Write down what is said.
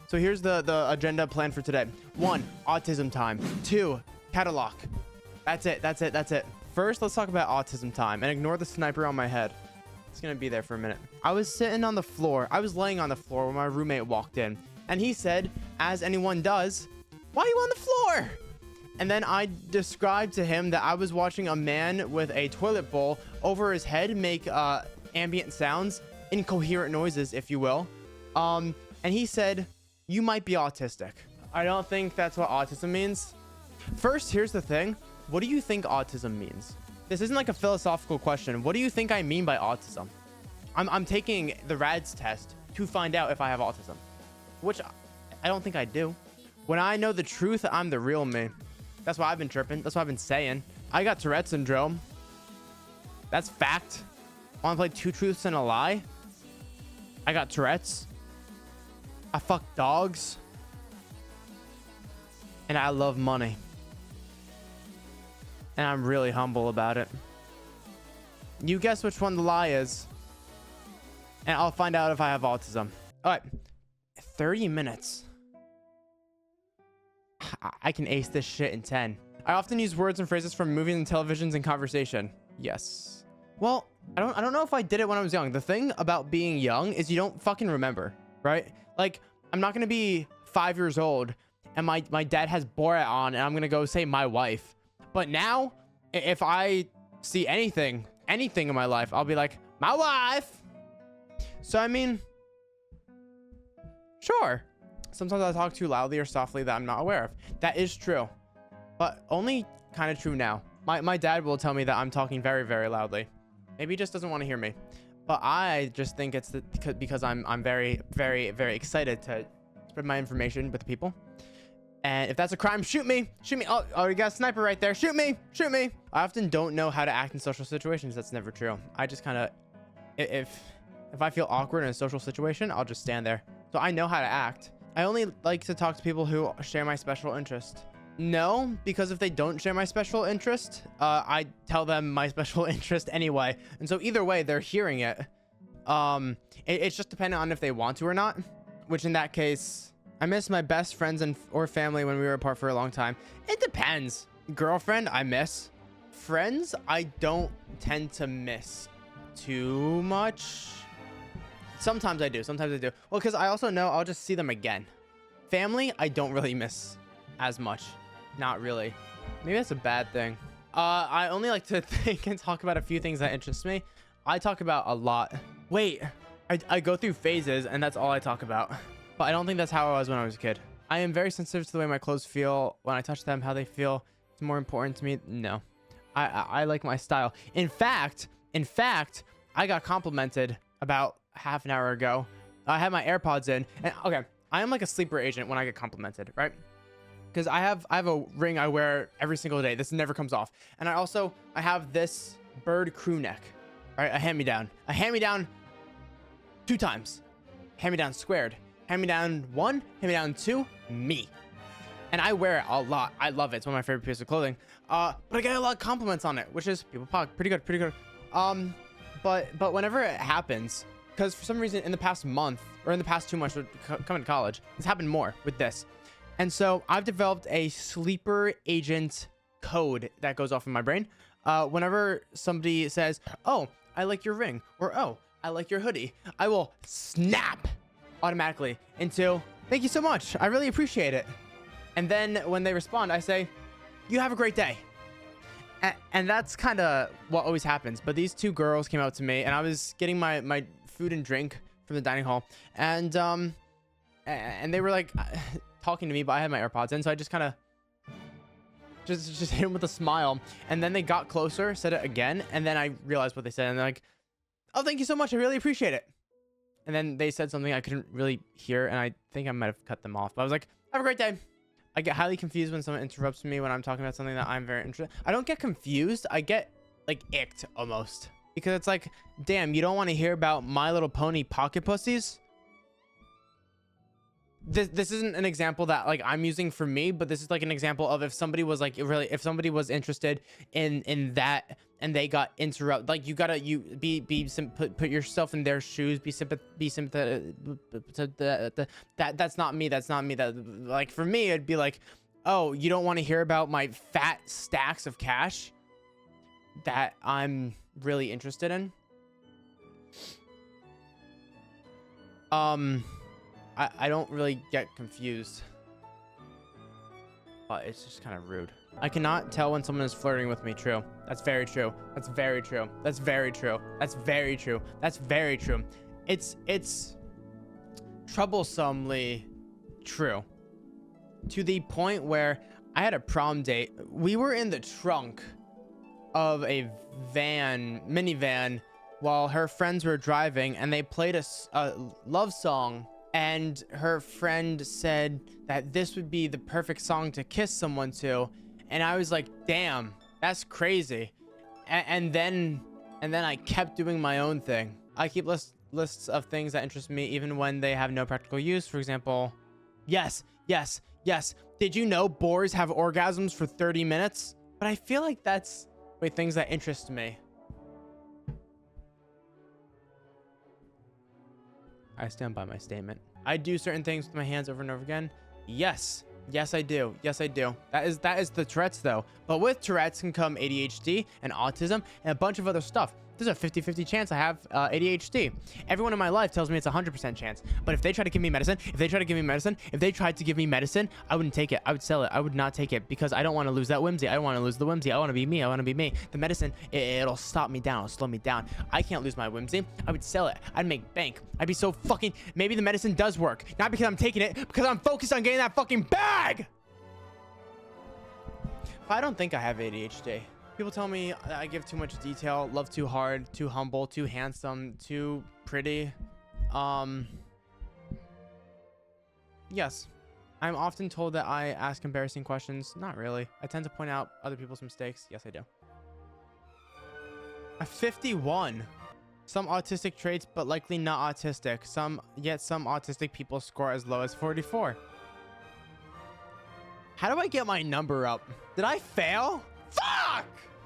So here's the agenda plan for today. 1, autism time. 2, catalog. That's it. First, let's talk about autism time and ignore the sniper on my head. It's gonna be there for a minute. I was sitting on the floor. I was laying on the floor when my roommate walked in, and he said, as anyone does, "Why are you on the floor?" And then I described to him that I was watching a man with a toilet bowl over his head make ambient sounds, incoherent noises, if you will. And he said, "You might be autistic." I don't think that's what autism means. First, here's the thing. What do you think autism means? This isn't like a philosophical question. What do you think I mean by autism? I'm taking the RAADS test to find out if I have autism, which I don't think I do. When I know the truth, I'm the real me. That's why I've been tripping. That's what I've been saying. I got Tourette syndrome. That's fact. I want to play 2 truths and a lie. I got Tourette's. I fuck dogs. And I love money. And I'm really humble about it. You guess which one the lie is, and I'll find out if I have autism. All right, 30 minutes. I can ace this shit in 10. I often use words and phrases from movies and televisions in conversation. Yes. Well, I don't know if I did it when I was young. The thing about being young is you don't fucking remember, right? Like, I'm not gonna be 5 years old and my dad has Borat on and I'm gonna go say my wife. But now, if I see anything in my life, I'll be like, my wife. So, I mean, sure. Sometimes I talk too loudly or softly that I'm not aware of. That is true, but only kind of true now. My dad will tell me that I'm talking very, very loudly. Maybe he just doesn't want to hear me. But I just think it's because I'm very, very, very excited to spread my information with the people. And if that's a crime, shoot me. Shoot me. Oh, you got a sniper right there. Shoot me. Shoot me. I often don't know how to act in social situations. That's never true. I just kind of, if I feel awkward in a social situation, I'll just stand there. So I know how to act. I only like to talk to people who share my special interest. No, because if they don't share my special interest, I tell them my special interest anyway. And so either way, they're hearing it. It's just dependent on if they want to or not, which in that case, I miss my best friends or family when we were apart for a long time. It depends. Girlfriend, I miss. Friends, I don't tend to miss too much. Sometimes I do. Well, because I also know I'll just see them again. Family, I don't really miss as much. Not really. Maybe that's a bad thing. I only like to think and talk about a few things that interest me. I talk about a lot. Wait, I go through phases and that's all I talk about. But I don't think that's how I was when I was a kid. I am very sensitive to the way my clothes feel when I touch them, how they feel. It's more important to me. No, I like my style. In fact, I got complimented about half an hour ago. I had my AirPods in, and okay, I am like a sleeper agent when I get complimented, right? Because I have a ring I wear every single day. This never comes off. And I have this bird crew neck, right? A hand-me-down 2 times. Hand-me-down squared. Hand-me-down 1, hand-me-down 2, me. And I wear it a lot. I love it. It's one of my favorite pieces of clothing. But I get a lot of compliments on it, which is pretty good. But whenever it happens, because for some reason in the past month or in the past 2 months coming to college, it's happened more with this. And so I've developed a sleeper agent code that goes off in my brain. Whenever somebody says, "Oh, I like your ring," or "Oh, I like your hoodie," I will snap automatically into, "Thank you so much. I really appreciate it." And then when they respond, I say, "You have a great day." And that's kind of what always happens. But these 2 girls came out to me and I was getting my food and drink from the dining hall. And they were like talking to me, but I had my AirPods in. So I just kind of just hit them with a smile. And then they got closer, said it again. And then I realized what they said. And they're like, "Oh, thank you so much. I really appreciate it." And then they said something I couldn't really hear. And I think I might have cut them off. But I was like, "Have a great day." I get highly confused when someone interrupts me when I'm talking about something that I'm very interested. I don't get confused. I get like icked almost, because it's like, damn, you don't want to hear about My Little Pony pocket pussies? this isn't an example that like I'm using for me, but this is like an example of if somebody was like really, if somebody was interested in that and they got interrupted, like you gotta put yourself in their shoes, be sympathetic. That's not me. That's not me. That like for me, it'd be like, oh, you don't want to hear about my fat stacks of cash that I'm really interested in. I don't really get confused, but it's just kind of rude. I cannot tell when someone is flirting with me. True. That's very true. That's very true. That's very true. That's very true. That's very true. It's troublesomely true, to the point where I had a prom date. We were in the trunk of a minivan while her friends were driving, and they played a love song, and her friend said that this would be the perfect song to kiss someone to, and I was like, damn, that's crazy. And then I kept doing my own thing. I keep lists of things that interest me even when they have no practical use. For example, yes, did you know boars have orgasms for 30 minutes? But I feel like that's things that interest me. I stand by my statement. I do certain things with my hands over and over again. Yes, I do. That is the Tourette's though. But with Tourette's can come ADHD and autism and a bunch of other stuff. There's a 50-50 chance I have ADHD. Everyone in my life tells me it's a 100% chance. But if they try to give me medicine, if they tried to give me medicine, I wouldn't take it. I would sell it. I would not take it because I don't want to lose that whimsy. I don't want to lose the whimsy. I want to be me. The medicine, it'll stop me down. It'll slow me down. I can't lose my whimsy. I would sell it. I'd make bank. I'd be so fucking... Maybe the medicine does work. Not because I'm taking it, because I'm focused on getting that fucking bag! I don't think I have ADHD. People tell me I give too much detail, love too hard, too humble, too handsome, too pretty. Yes. I'm often told that I ask embarrassing questions. Not really. I tend to point out other people's mistakes. Yes, I do. A 51. Some autistic traits, but likely not autistic. Yet some autistic people score as low as 44. How do I get my number up? Did I fail? Fuck!